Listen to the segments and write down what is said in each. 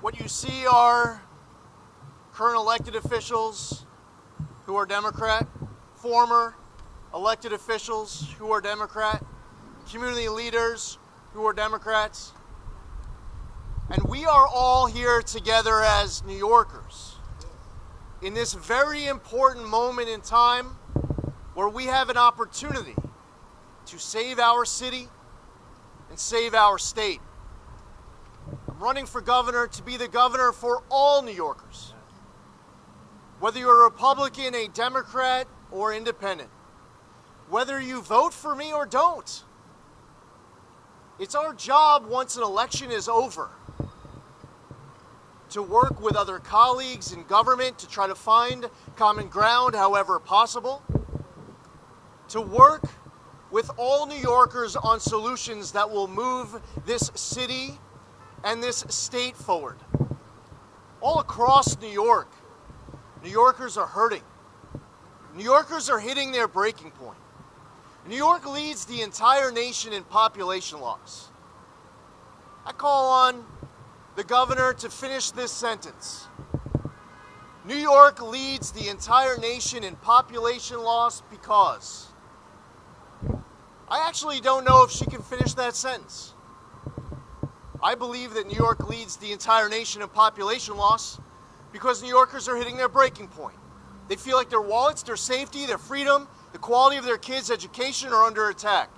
What you see are current elected officials who are Democrat, former elected officials who are Democrat, community leaders who are Democrats. And we are all here together as New Yorkers in this very important moment in time where we have an opportunity to save our city and save our state. I'm running for governor to be the governor for all New Yorkers, whether you're a Republican, a Democrat, or independent, whether you vote for me or don't. It's our job once an election is over to work with other colleagues in government to try to find common ground however possible, to work with all New Yorkers on solutions that will move this city and this state forward. All across New York, New Yorkers are hurting. New Yorkers are hitting their breaking point. New York leads the entire nation in population loss. I call on the governor to finish this sentence. New York leads the entire nation in population loss because. I actually don't know if she can finish that sentence. I believe that New York leads the entire nation in population loss because New Yorkers are hitting their breaking point. They feel like their wallets, their safety, their freedom, the quality of their kids' education are under attack.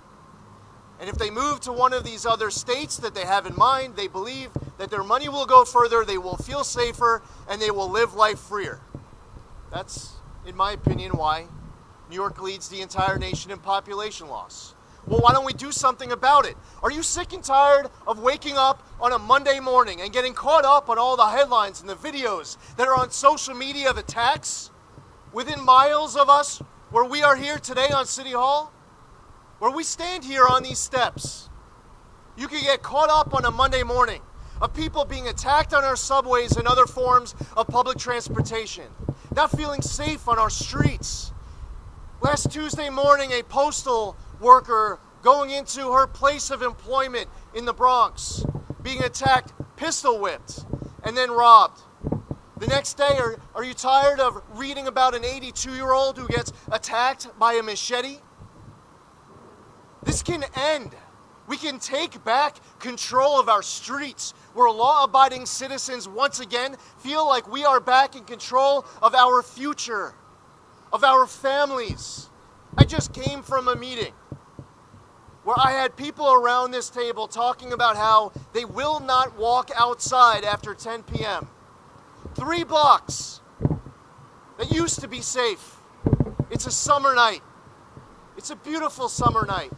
And if they move to one of these other states that they have in mind, they believe that their money will go further, they will feel safer, and they will live life freer. That's, in my opinion, why New York leads the entire nation in population loss. Well, why don't we do something about it? Are you sick and tired of waking up on a Monday morning and getting caught up on all the headlines and the videos that are on social media of attacks within miles of us where we are here today on City Hall? Where we stand here on these steps, you can get caught up on a Monday morning of people being attacked on our subways and other forms of public transportation, not feeling safe on our streets. Last Tuesday morning, a postal worker going into her place of employment in the Bronx, being attacked, pistol whipped, and then robbed. The next day, are you tired of reading about an 82-year-old who gets attacked by a machete? This can end. We can take back control of our streets where law-abiding citizens once again feel like we are back in control of our future, of our families. I just came from a meeting where I had people around this table talking about how they will not walk outside after 10 p.m. 3 blocks that used to be safe. It's a summer night. It's a beautiful summer night.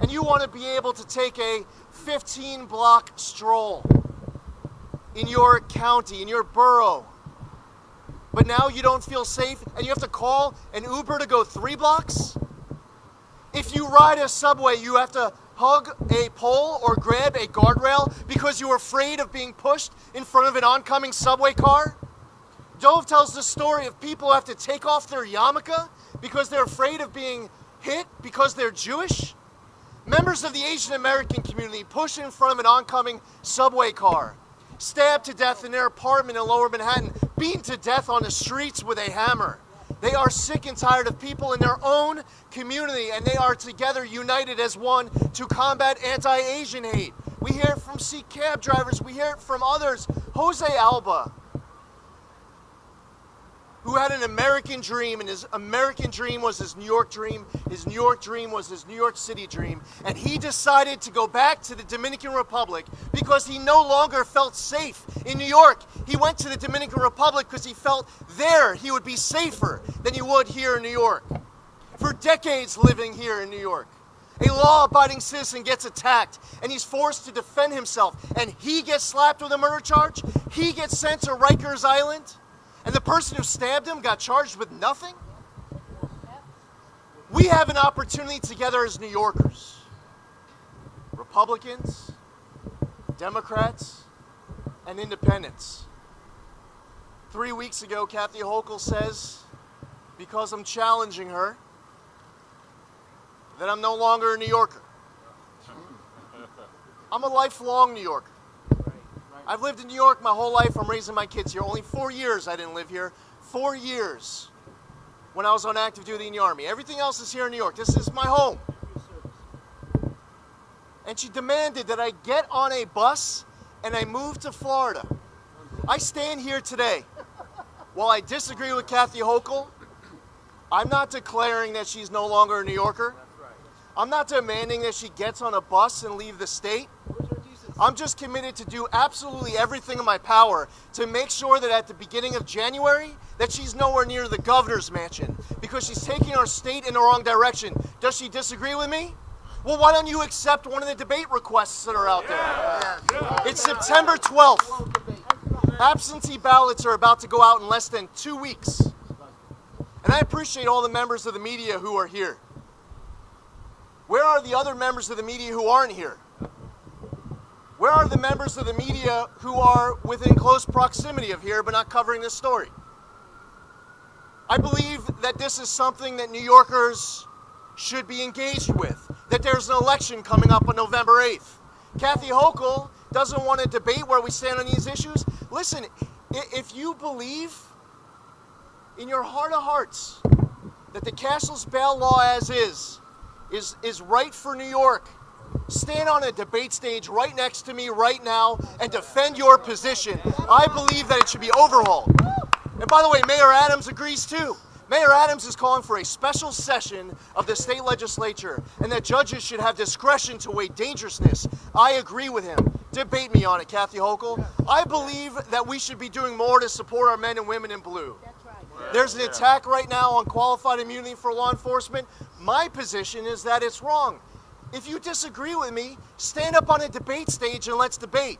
And you want to be able to take a 15-block stroll in your county, in your borough. But now you don't feel safe and you have to call an Uber to go 3 blocks? If you ride a subway, you have to hug a pole or grab a guardrail because you're afraid of being pushed in front of an oncoming subway car? Dove tells the story of people who have to take off their yarmulke because they're afraid of being hit because they're Jewish. Members of the Asian American community pushed in front of an oncoming subway car, stabbed to death in their apartment in Lower Manhattan, beaten to death on the streets with a hammer. They are sick and tired of people in their own community, and they are together united as one to combat anti-Asian hate. We hear it from Sikh cab drivers, we hear it from others. Jose Alba, who had an American dream, and his American dream was his New York dream. His New York dream was his New York City dream. And he decided to go back to the Dominican Republic because he no longer felt safe in New York. He went to the Dominican Republic because he felt there he would be safer than he would here in New York. For decades living here in New York, a law-abiding citizen gets attacked and he's forced to defend himself, and he gets slapped with a murder charge. He gets sent to Rikers Island. And the person who stabbed him got charged with nothing? We have an opportunity together as New Yorkers. Republicans, Democrats, and independents. 3 weeks ago, Kathy Hochul says, because I'm challenging her, that I'm no longer a New Yorker. I'm a lifelong New Yorker. I've lived in New York my whole life. I'm raising my kids here. Only 4 years I didn't live here. 4 years when I was on active duty in the Army. Everything else is here in New York. This is my home. And she demanded that I get on a bus and I move to Florida. I stand here today. While I disagree with Kathy Hochul, I'm not declaring that she's no longer a New Yorker. I'm not demanding that she gets on a bus and leave the state. I'm just committed to do absolutely everything in my power to make sure that at the beginning of January that she's nowhere near the governor's mansion because she's taking our state in the wrong direction. Does she disagree with me? Well, why don't you accept one of the debate requests that are out there? It's September 12th. Absentee ballots are about to go out in less than 2 weeks. And I appreciate all the members of the media who are here. Where are the other members of the media who aren't here? Where are the members of the media who are within close proximity of here but not covering this story? I believe that this is something that New Yorkers should be engaged with, that there's an election coming up on November 8th. Kathy Hochul doesn't want to debate where we stand on these issues. Listen, if you believe in your heart of hearts that the cashless bail law as is right for New York, stand on a debate stage right next to me right now and defend your position. I believe that it should be overhauled. And by the way, Mayor Adams agrees too. Mayor Adams is calling for a special session of the state legislature and that judges should have discretion to weigh dangerousness. I agree with him. Debate me on it, Kathy Hochul. I believe that we should be doing more to support our men and women in blue. There's an attack right now on qualified immunity for law enforcement. My position is that it's wrong. If you disagree with me, stand up on a debate stage and let's debate.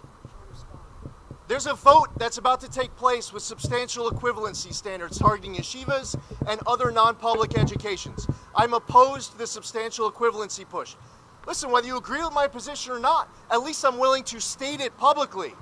There's a vote that's about to take place with substantial equivalency standards targeting yeshivas and other non-public educations. I'm opposed to the substantial equivalency push. Listen, whether you agree with my position or not, at least I'm willing to state it publicly.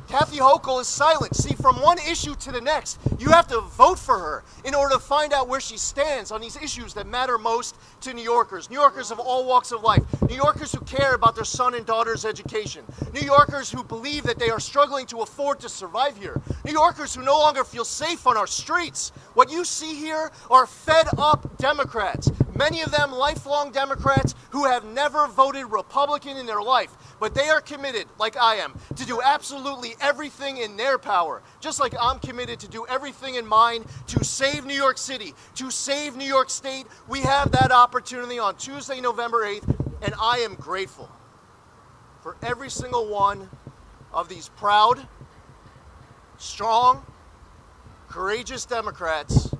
Kathy Hochul is silent. See, from one issue to the next, you have to vote for her in order to find out where she stands on these issues that matter most to New Yorkers of all walks of life, New Yorkers who care about their son and daughter's education, New Yorkers who believe that they are struggling to afford to survive here, New Yorkers who no longer feel safe on our streets. What you see here are fed-up Democrats, many of them lifelong Democrats who have never voted Republican in their life, but they are committed, like I am, to do absolutely everything in their power, just like I'm committed to do everything in mine to save New York City, to save New York State. We have that opportunity on Tuesday, November 8th, and I am grateful for every single one of these proud, strong, courageous Democrats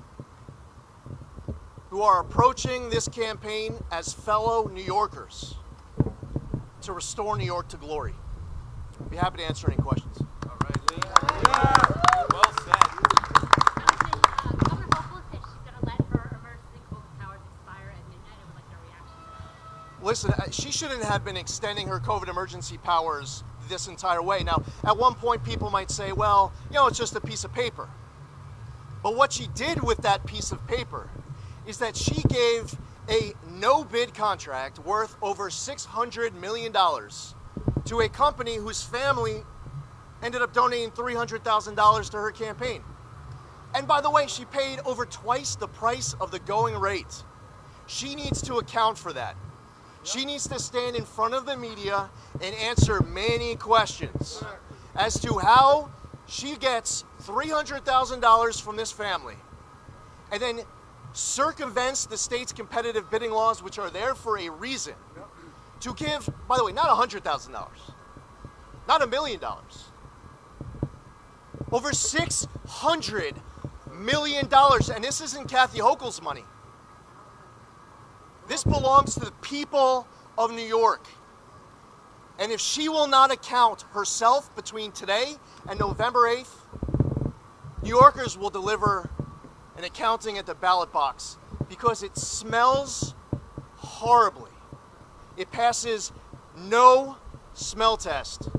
who are approaching this campaign as fellow New Yorkers to restore New York to glory. I'd be happy to answer any questions. All right, Lee. Yeah. Well said. Governor Hochul said she's going to let her emergency COVID powers expire at midnight. I would like a reaction to that. Listen, she shouldn't have been extending her COVID emergency powers this entire way. Now, at one point, people might say, well, you know, it's just a piece of paper. But what she did with that piece of paper is that she gave a no-bid contract worth over $600 million to a company whose family ended up donating $300,000 to her campaign. And by the way, she paid over twice the price of the going rate. She needs to account for that. She needs to stand in front of the media and answer many questions as to how she gets $300,000 from this family and then circumvents the state's competitive bidding laws, which are there for a reason, to give, by the way, not $100,000, not $1 million, over $600 million, and this isn't Kathy Hochul's money. This belongs to the people of New York. And if she will not account herself between today and November 8th, New Yorkers will deliver an accounting at the ballot box because it smells horribly. It passes no smell test.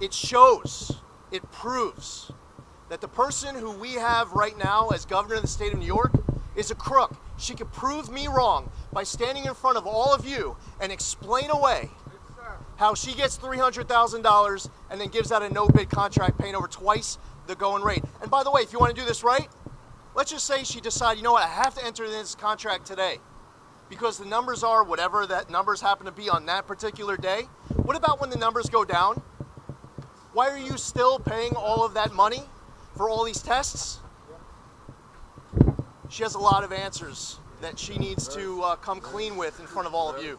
It shows, it proves that the person who we have right now as governor of the state of New York is a crook. she could prove me wrong by standing in front of all of you and explain away how she gets $300,000 and then gives out a no-bid contract paying over twice the going rate. And by the way, if you want to do this right, let's just say she decided, you know what, I have to enter this contract today because the numbers are whatever that numbers happen to be on that particular day. What about when the numbers go down? Why are you still paying all of that money for all these tests? She has a lot of answers that she needs to come clean with in front of all of you.